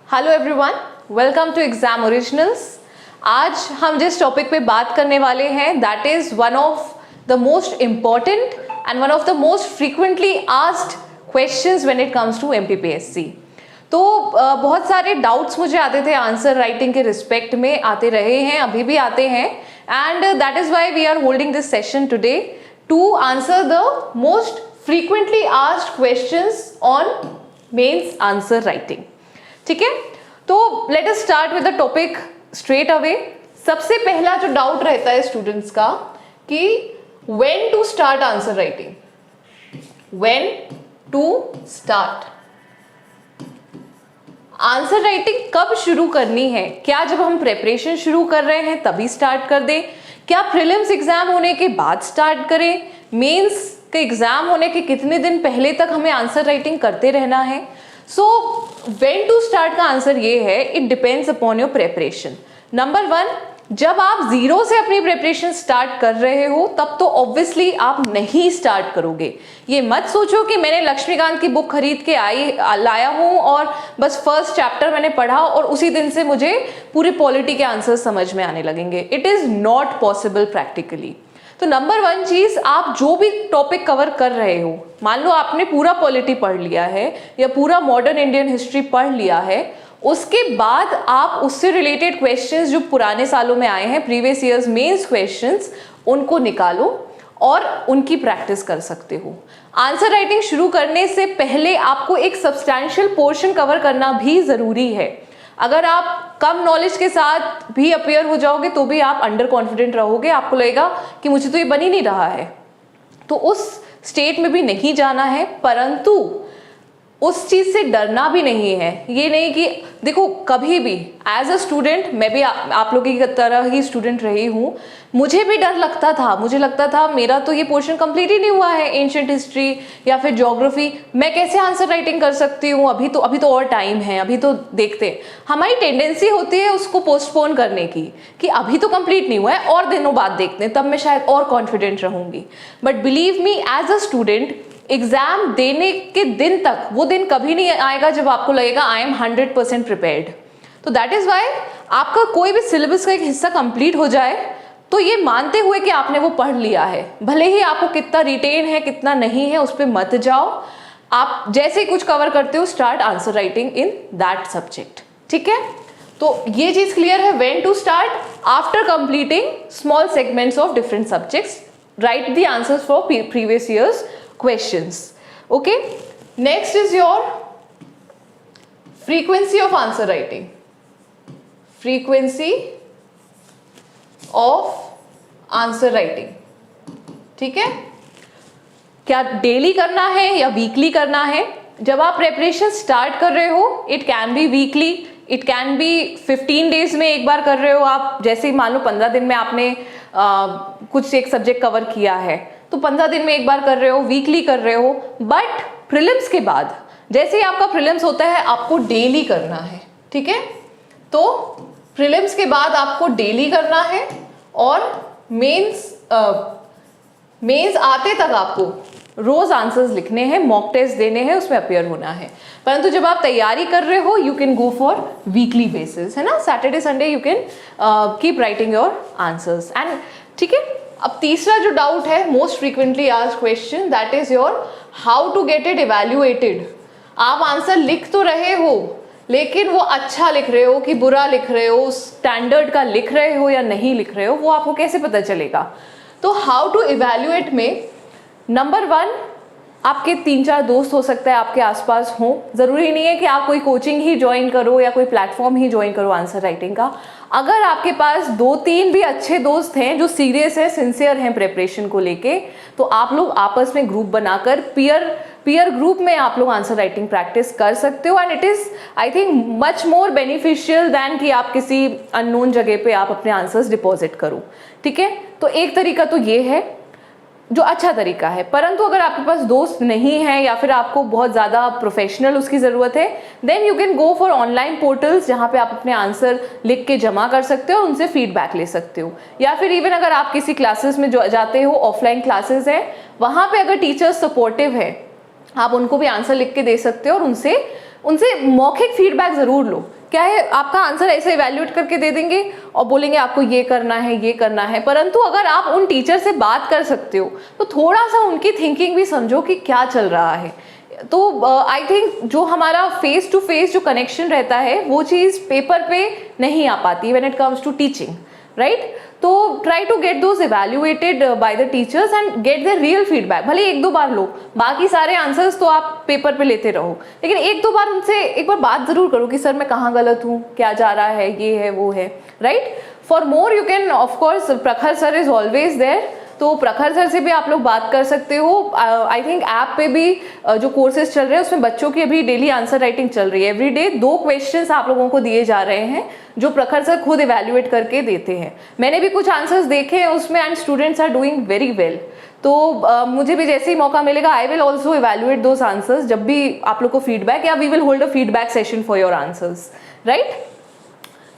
Hello everyone, welcome to exam originals. आज हम जिस टॉपिक पे बात करने वाले हैं that is one of the most important and one of the most frequently asked questions when it comes to MPPSC. तो बहुत सारे डाउट्स मुझे आते थे आंसर राइटिंग के रिस्पेक्ट में, आते रहे हैं, अभी भी आते हैं, and that is why we are holding this session today to answer the most frequently asked questions on mains answer writing. ठीक है, तो let us start with the topic straight away. सबसे पहला जो डाउट रहता है स्टूडेंट्स का कि when to start answer writing, when to start answer writing, कब शुरू करनी है? क्या जब हम प्रेपरेशन शुरू कर रहे हैं तभी स्टार्ट कर दें? क्या प्रीलिम्स एग्जाम होने के बाद स्टार्ट करें? मेंस के एग्जाम होने के कितने दिन पहले तक हमें आंसर राइटिंग करते रहना है? सो व्हेन टू स्टार्ट का आंसर ये है, it depends upon your preparation. Number one, जब आप जीरो से अपनी प्रेपरेशन स्टार्ट कर रहे हो तब तो ऑब्वियसली आप नहीं स्टार्ट करोगे। ये मत सोचो कि मैंने लक्ष्मीकांत की बुक खरीद के लाया हूं और बस फर्स्ट चैप्टर मैंने पढ़ा और उसी दिन से मुझे पूरे पॉलिटी के आंसर समझ में आने लगेंगे। It is not possible practically. तो नंबर वन चीज, आप जो भी टॉपिक कवर कर रहे हो, मान लो आपने पूरा पॉलिटी पढ़ लिया है या पूरा मॉडर्न इंडियन हिस्ट्री पढ़ लिया है, उसके बाद आप उससे रिलेटेड क्वेश्चंस जो पुराने सालों में आए हैं, प्रीवियस ईयर्स मेंस क्वेश्चंस, उनको निकालो और उनकी प्रैक्टिस कर सकते हो। आंसर राइटिंग शुरू करने से पहले आपको एक सब्सटैंशियल पोर्शन कवर करना भी जरूरी है। अगर आप कम नॉलेज के साथ भी अपेयर हो जाओगे तो भी आप अंडर कॉन्फिडेंट रहोगे, आपको लगेगा कि मुझे तो ये बन ही नहीं रहा है। तो उस स्टेट में भी नहीं जाना है, परंतु उस चीज से डरना भी नहीं है। ये नहीं कि देखो, कभी भी एज अ स्टूडेंट, मैं भी आप लोगों की तरह ही स्टूडेंट रही हूँ, मुझे भी डर लगता था। मुझे लगता था मेरा तो ये पोर्शन कंप्लीट ही नहीं हुआ है, एंशिएंट हिस्ट्री या फिर ज्योग्राफी, मैं कैसे आंसर राइटिंग कर सकती हूँ? अभी तो और टाइम है, अभी तो देखते हैं। हमारी टेंडेंसी होती है उसको पोस्टपोन करने की, कि अभी तो कंप्लीट नहीं हुआ है, और दिनों बाद देखते हैं, तब मैं शायद और कॉन्फिडेंट रहूंगी। But believe me, as a student, exam देने के दिन तक वो दिन कभी नहीं आएगा जब आपको लगेगा आई एम 100% प्रिपेयर्ड। तो दैट इज वाई आपका कोई भी सिलेबस का एक हिस्सा कंप्लीट हो जाए तो ये मानते हुए कि आपने वो पढ़ लिया है, भले ही आपको कितना रिटेन है कितना नहीं है उस पर मत जाओ। आप जैसे ही कुछ कवर करते हो, start answer writing in that subject. ठीक है, तो ये चीज क्लियर है। When to start, after completing small segments of different subjects, write the answers for previous years questions. Okay, next is your frequency of answer writing. Frequency of answer writing. ठीक है, क्या daily करना है या weekly करना है? जब आप प्रेपरेशन स्टार्ट कर रहे हो, it can be weekly, it can be 15 days में एक बार कर रहे हो आप। जैसे मान लो 15 दिन में आपने कुछ एक सब्जेक्ट कवर किया है तो 15 दिन में एक बार कर रहे हो, वीकली कर रहे हो। बट प्रीलिम्स के बाद, जैसे ही आपका प्रीलिम्स होता है, आपको डेली करना है। ठीक है, तो प्रीलिम्स के बाद आपको डेली करना है और मेंस आते तक आपको रोज आंसर्स लिखने हैं, मॉक टेस्ट देने हैं, उसमें अपेयर होना है। परंतु जब आप तैयारी कर रहे हो, you can go for weekly basis, है ना। Saturday Sunday you can keep writing your answers and ठीक है। अब तीसरा जो डाउट है, most frequently asked question, that is your how to get it evaluated. आप आंसर लिख तो रहे हो, लेकिन वो अच्छा लिख रहे हो कि बुरा लिख रहे हो, स्टैंडर्ड का लिख रहे हो या नहीं लिख रहे हो, वो आपको कैसे पता चलेगा? तो हाउ टू इवैल्यूएट में, नंबर वन, आपके 3-4 दोस्त हो सकता है आपके आसपास हो। जरूरी नहीं है कि आप कोई कोचिंग ही ज्वाइन करो या कोई प्लेटफॉर्म ही ज्वाइन करो आंसर राइटिंग का। अगर आपके पास 2-3 भी अच्छे दोस्त हैं जो सीरियस है, सिंसियर हैं प्रेपरेशन को लेके, तो आप लोग आपस में ग्रुप बनाकर पीयर ग्रुप में आप लोग आंसर राइटिंग प्रैक्टिस कर सकते हो। And it is, I think, much more beneficial than कि आप किसी अननोन जगह पे आप अपने आंसर्स डिपॉजिट करो। ठीक है, तो एक तरीका तो ये है जो अच्छा तरीका है। परंतु अगर आपके पास दोस्त नहीं है या फिर आपको बहुत ज़्यादा प्रोफेशनल उसकी ज़रूरत है, then you can go for online portals जहाँ पे आप अपने आंसर लिख के जमा कर सकते हो और उनसे फीडबैक ले सकते हो। या फिर इवन अगर आप किसी क्लासेस में जो जाते हो, ऑफलाइन क्लासेस है, वहाँ पे अगर टीचर्स सपोर्टिव है, आप उनको भी आंसर लिख के दे सकते हो और उनसे उनसे मौखिक फीडबैक ज़रूर लो। क्या है, आपका आंसर ऐसे इवैल्यूएट करके दे देंगे और बोलेंगे आपको ये करना है, ये करना है, परंतु अगर आप उन टीचर से बात कर सकते हो तो थोड़ा सा उनकी थिंकिंग भी समझो कि क्या चल रहा है। तो आई थिंक जो हमारा फेस टू फेस जो कनेक्शन रहता है वो चीज़ पेपर पे नहीं आ पाती when it comes to teaching, right? तो try to get those evaluated by the teachers and get the real feedback. भले एक दो बार लो, बाकी सारे आंसर्स तो आप पेपर पे लेते रहो, लेकिन एक दो बार उनसे एक बार बात जरूर करो कि सर मैं कहाँ गलत हूँ, क्या जा रहा है, ये है वो है, right? For more you can of course, प्रखर सर इज ऑलवेज देयर, तो प्रखर सर से भी आप लोग बात कर सकते हो। आई थिंक ऐप पे भी जो कोर्सेज चल रहे हैं उसमें बच्चों की अभी डेली आंसर राइटिंग चल रही है। एवरीडे 2 क्वेश्चंस आप लोगों को दिए जा रहे हैं जो प्रखर सर खुद इवैल्यूएट करके देते हैं। मैंने भी कुछ आंसर्स देखे हैं उसमें and students are doing very well. तो मुझे भी जैसे ही मौका मिलेगा I will also evaluate those answers जब भी आप लोग को फीडबैक, या we will hold a feedback session for your answers, right?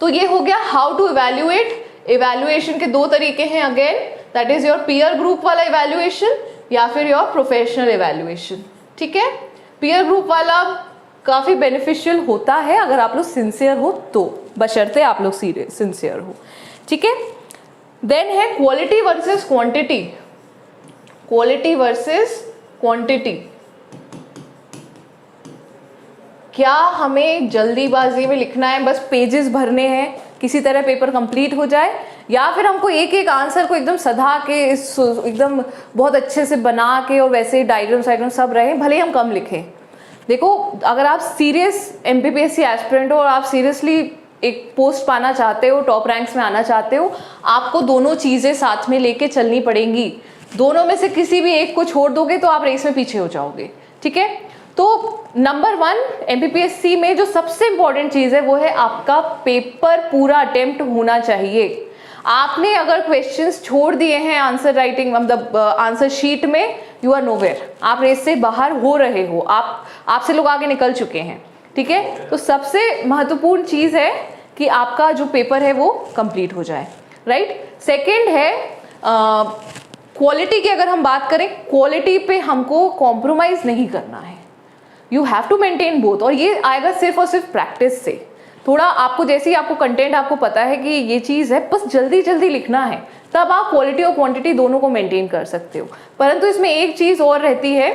तो ये हो गया हाउ टू इवैल्यूएट। इवैल्यूएशन के 2 तरीके हैं again, that is your peer group वाला इवैल्यूएशन या फिर योर प्रोफेशनल इवैल्यूएशन, ठीक है? पीयर ग्रुप वाला काफ़ी बेनिफिशियल होता है अगर आप लोग सिंसियर हो तो, बशर्ते आप लोग सिंसियर हो, ठीक है? देन है quality versus quantity. Quality versus quantity, क्या हमें जल्दीबाजी में लिखना है, बस पेजेस भरने हैं, किसी तरह पेपर कंप्लीट हो जाए, या फिर हमको एक एक आंसर को एकदम सधा के एकदम बहुत अच्छे से बना के और वैसे डायग्राम सब रहे, भले ही हम कम लिखें। देखो, अगर आप सीरियस MPPSC एस्पिरेंट हो और आप सीरियसली एक पोस्ट पाना चाहते हो, टॉप रैंक्स में आना चाहते हो, आपको दोनों चीज़ें साथ में लेके चलनी पड़ेंगी। दोनों में से किसी भी एक को छोड़ दोगे तो आप रेस में पीछे हो जाओगे, ठीक है? तो नंबर 1 MPPSC में जो सबसे इंपॉर्टेंट चीज़ है वो है आपका पेपर पूरा अटेम्प्ट होना चाहिए। आपने अगर क्वेश्चंस छोड़ दिए हैं आंसर राइटिंग मतलब आंसर शीट में, यू आर नोवेयर, आप रेस से बाहर हो रहे हो, आपसे लोग आगे निकल चुके हैं, ठीक है? तो सबसे महत्वपूर्ण चीज़ है कि आपका जो पेपर है वो कंप्लीट हो जाए, राइट? सेकेंड है क्वालिटी की। अगर हम बात करें, क्वालिटी पे हमको कॉम्प्रोमाइज़ नहीं करना है, you have to maintain both, और ये आएगा सिर्फ और सिर्फ प्रैक्टिस से। थोड़ा आपको जैसे ही आपको कंटेंट आपको पता है कि ये चीज़ है, बस जल्दी जल्दी लिखना है, तब आप क्वालिटी और क्वांटिटी दोनों को मेंटेन कर सकते हो। परंतु इसमें एक चीज़ और रहती है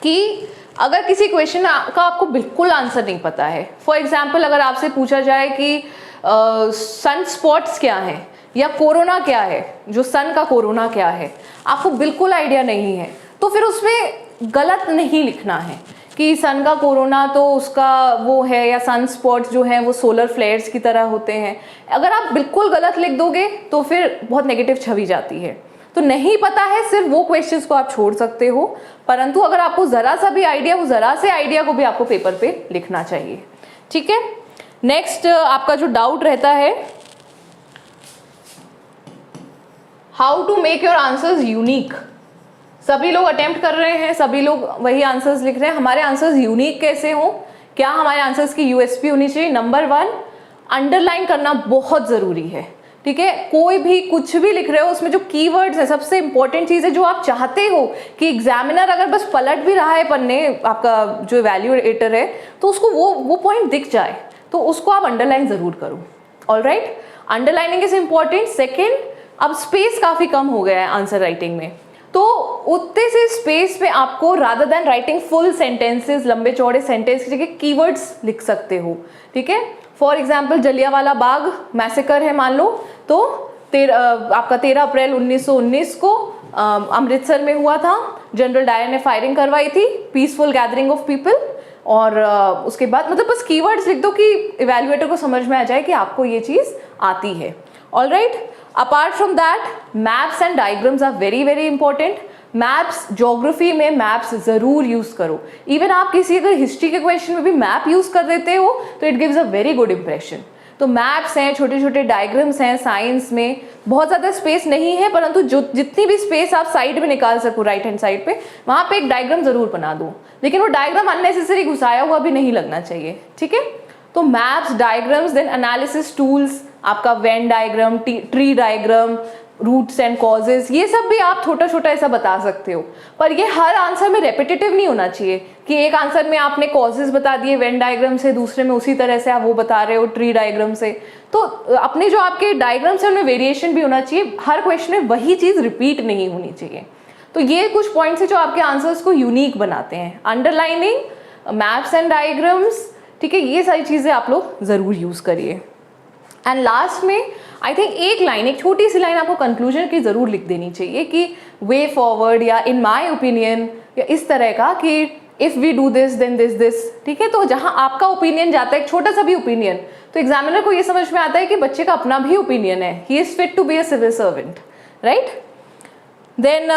कि अगर किसी क्वेश्चन का आपको बिल्कुल आंसर नहीं पता है, फॉर एग्जाम्पल अगर आपसे पूछा जाए कि सन स्पॉट्स क्या है या कोरोना क्या है, जो सन का कोरोना क्या है, आपको बिल्कुल आइडिया नहीं है, तो फिर उसमें गलत नहीं लिखना है कि सन का कोरोना तो उसका वो है, या सन स्पॉट्स जो हैं वो सोलर फ्लेयर्स की तरह होते हैं। अगर आप बिल्कुल गलत लिख दोगे तो फिर बहुत नेगेटिव छवि जाती है। तो नहीं पता है, सिर्फ वो क्वेश्चंस को आप छोड़ सकते हो, परंतु अगर आपको ज़रा सा भी आइडिया, वो ज़रा से आइडिया को भी आपको पेपर पे लिखना चाहिए, ठीक है? नेक्स्ट आपका जो डाउट रहता है, how to make your answers unique. सभी लोग अटेम्प्ट कर रहे हैं, सभी लोग वही आंसर्स लिख रहे हैं, हमारे आंसर्स यूनिक कैसे हों, क्या हमारे आंसर्स की USP होनी चाहिए? नंबर 1, अंडरलाइन करना बहुत ज़रूरी है, ठीक है? कोई भी कुछ भी लिख रहे हो, उसमें जो कीवर्ड्स है, सबसे इंपॉर्टेंट चीज़ है जो आप चाहते हो कि एग्जामिनर अगर बस पलट भी रहा है पन्ने, आपका जो इवैल्यूएटर है, तो उसको वो पॉइंट दिख जाए, तो उसको आप अंडरलाइन ज़रूर करो। Alright, underlining is important. Second, अब स्पेस काफ़ी कम हो गया है आंसर राइटिंग में, तो उतने से स्पेस में आपको rather than writing full sentences, लंबे चौड़े सेंटेंस की जगह कीवर्ड्स लिख सकते हो, ठीक है? For example Jallianwala Bagh massacre है मान लो, तो आपका 13 अप्रैल 1919 को अमृतसर में हुआ था, जनरल डायर ने फायरिंग करवाई थी, पीसफुल गैदरिंग ऑफ पीपल, और उसके बाद मतलब बस कीवर्ड्स लिख दो कि इवैल्यूएटर को समझ में आ जाए कि आपको ये चीज़ आती है। Alright, apart from that maps and diagrams are very very important. Maps, geography में मैप्स ज़रूर यूज़ करो। इवन आप किसी अगर हिस्ट्री के क्वेश्चन में भी मैप यूज़ कर देते हो तो it gives a very good impression. तो मैप्स हैं, छोटे छोटे डायग्राम्स हैं, साइंस में बहुत ज़्यादा स्पेस नहीं है, परंतु जो जितनी भी स्पेस आप साइड में निकाल सको राइट हैंड साइड पे, वहाँ पे एक डायग्राम ज़रूर बना दो, लेकिन वो डायग्राम अननेसेसरी घुसाया हुआ भी नहीं लगना चाहिए, ठीक है? तो maps, diagrams, then analysis tools, आपका Venn diagram, tree diagram, roots and causes, ये सब भी आप छोटा छोटा ऐसा बता सकते हो, पर ये हर आंसर में रेपिटेटिव नहीं होना चाहिए कि एक आंसर में आपने कॉजेज बता दिए वेन डायग्राम से, दूसरे में उसी तरह से आप वो बता रहे हो ट्री डायग्राम से। तो अपने जो आपके डायग्राम्स है उनमें वेरिएशन भी होना चाहिए, हर क्वेश्चन में वही चीज़ रिपीट नहीं होनी चाहिए। तो ये कुछ पॉइंट्स है जो आपके आंसर्स को यूनिक बनाते हैं। अंडरलाइनिंग, मैप्स एंड डायग्राम्स, ठीक है, ये सारी चीज़ें आप लोग ज़रूर यूज़ करिए। एंड लास्ट में आई थिंक एक लाइन, एक छोटी सी लाइन आपको कंक्लूजन की ज़रूर लिख देनी चाहिए कि वे फॉरवर्ड या इन माय ओपिनियन या इस तरह का कि if we do this then this, ठीक है। तो जहाँ आपका ओपिनियन जाता है, एक छोटा सा भी ओपिनियन, तो एग्जामिनर को ये समझ में आता है कि बच्चे का अपना भी ओपिनियन है, he is fit to be a civil servant, right. Then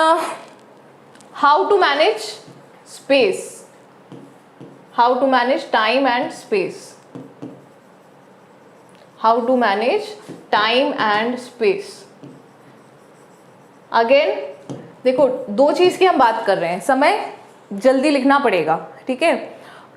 how to manage space, how to manage time and space, how to manage time and space. Again देखो, दो चीज़ की हम बात कर रहे हैं, समय जल्दी लिखना पड़ेगा, ठीक है,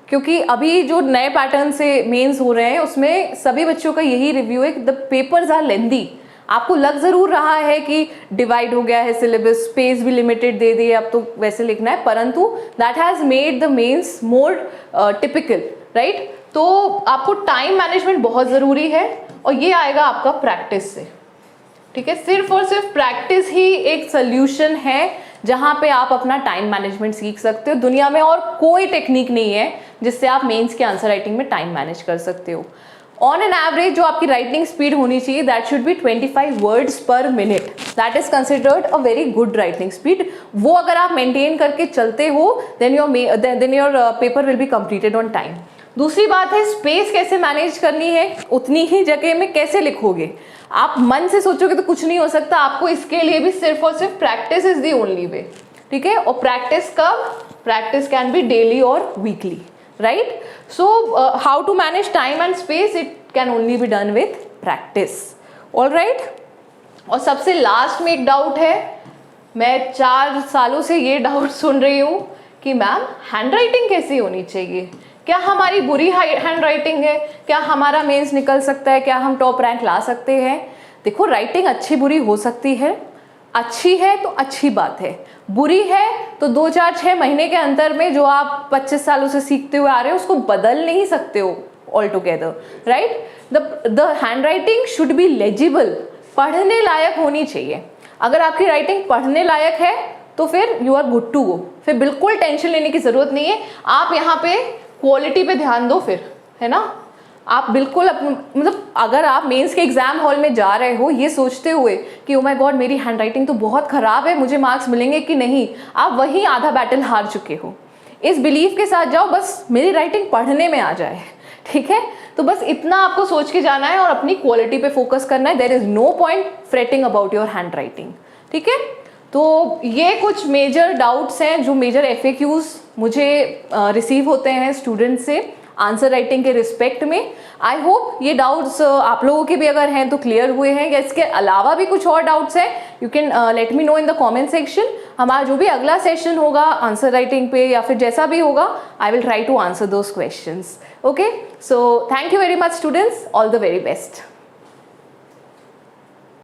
क्योंकि अभी जो नए पैटर्न से मेंस हो रहे हैं उसमें सभी बच्चों का यही रिव्यू है कि द पेपर्स आर लेंदी। आपको लग ज़रूर रहा है कि डिवाइड हो गया है सिलेबस, स्पेस भी लिमिटेड दे दिए, अब तो वैसे लिखना है, परंतु that has made the mains more typical, right. तो आपको टाइम मैनेजमेंट बहुत ज़रूरी है और ये आएगा आपका प्रैक्टिस से, ठीक है। सिर्फ और सिर्फ प्रैक्टिस ही एक सोल्यूशन है जहाँ पे आप अपना टाइम मैनेजमेंट सीख सकते हो। दुनिया में और कोई टेक्निक नहीं है जिससे आप मेंस के आंसर राइटिंग में टाइम मैनेज कर सकते हो। ऑन एन एवरेज जो आपकी राइटिंग स्पीड होनी चाहिए that should be 25 words per minute, that is considered a very good writing speed. वो अगर आप मेंटेन करके चलते हो then your paper will be completed on time. दूसरी बात है स्पेस कैसे मैनेज करनी है, उतनी ही जगह में कैसे लिखोगे। आप मन से सोचोगे तो कुछ नहीं हो सकता, आपको इसके लिए भी सिर्फ और सिर्फ practice is the only way, ठीक है। और प्रैक्टिस कब, प्रैक्टिस कैन बी डेली और weekly, right. So how to manage time and space, it can only be done with practice, all right. और सबसे लास्ट में एक डाउट है, मैं 4 सालों से ये डाउट सुन रही हूँ कि मैम हैंड राइटिंग कैसी होनी चाहिए, क्या हमारी बुरी हैंड राइटिंग है, क्या हमारा मेंस निकल सकता है, क्या हम टॉप रैंक ला सकते हैं। देखो, राइटिंग अच्छी बुरी हो सकती है, अच्छी है तो अच्छी बात है, बुरी है तो 2, 4, 6 महीने के अंतर में जो आप 25 सालों से सीखते हुए आ रहे हो उसको बदल नहीं सकते हो all together, right. The hand writing should be legible, पढ़ने लायक होनी चाहिए। अगर आपकी राइटिंग पढ़ने लायक है तो फिर you are good to go, फिर बिल्कुल टेंशन लेने की जरूरत नहीं है। आप यहाँ पे क्वालिटी पे ध्यान दो फिर, है ना। आप बिल्कुल मतलब अगर आप मेंस के एग्जाम हॉल में जा रहे हो ये सोचते हुए कि ओ माय गॉड मेरी हैंड राइटिंग तो बहुत ख़राब है, मुझे मार्क्स मिलेंगे कि नहीं, आप वहीं आधा बैटल हार चुके हो। इस बिलीफ के साथ जाओ बस मेरी राइटिंग पढ़ने में आ जाए, ठीक है। तो बस इतना आपको सोच के जाना है और अपनी क्वालिटी पे फोकस करना है। There is no point fretting about your handwriting, ठीक है। तो ये कुछ मेजर डाउट्स हैं जो मेजर FAQs मुझे रिसीव होते हैं स्टूडेंट से आंसर राइटिंग के रिस्पेक्ट में। आई होप ये डाउट्स आप लोगों के भी अगर हैं तो क्लियर हुए हैं, या इसके अलावा भी कुछ और डाउट्स हैं you can let me know in the comment section. हमारा जो भी अगला सेशन होगा आंसर राइटिंग पे या फिर जैसा भी होगा I will try to answer those questions. Okay, so thank you very much students, all the very best.